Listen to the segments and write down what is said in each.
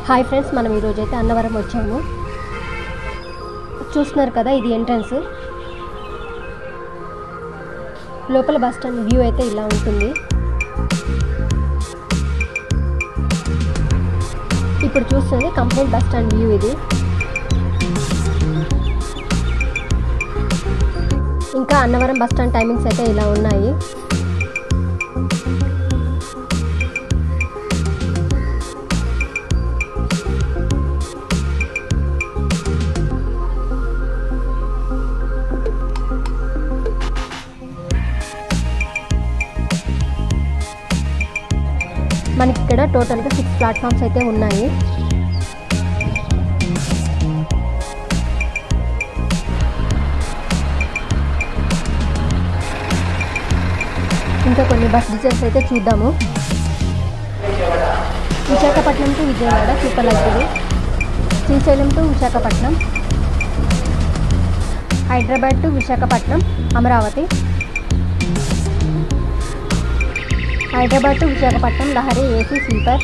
Hi friends, మనం ఈరోజు అయితే అన్నవరం వచ్చాము. చూస్తున్నారు కదా, ఇది ఎంట్రన్స్. లోపల బస్ స్టాండ్ వ్యూ అయితే ఇలా ఉంటుంది. ఇప్పుడు చూస్తుంది కంప్లీట్ బస్ స్టాండ్ వ్యూ. ఇది ఇంకా అన్నవరం బస్ స్టాండ్ టైమింగ్స్ అయితే ఇలా ఉన్నాయి. మనకి ఇక్కడ టోటల్గా 6 ప్లాట్ఫామ్స్ అయితే ఉన్నాయి. ఇంకా కొన్ని బస్ డీటెయిల్స్ అయితే చూద్దాము. Visakhapatnam to Vijayawada super luxury, Srisailam to Visakhapatnam, Hyderabad to Visakhapatnam Amaravati, Hyderabad to Visakhapatnam Lahari AC sleeper,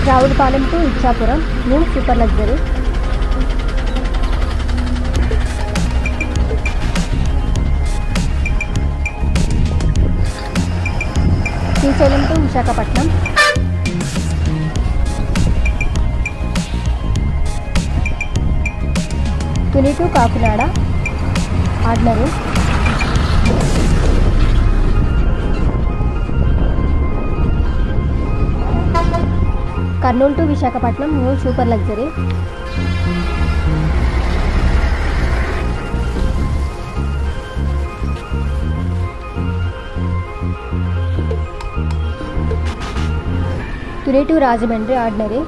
Ravulapalem to Ichchapuram new super luxury, Srisailam to Visakhapatnam, Tuni to Kakinada ordinary, Kurnool to Visakhapatnam new super luxury, Tuni to Rajahmundry ordinary,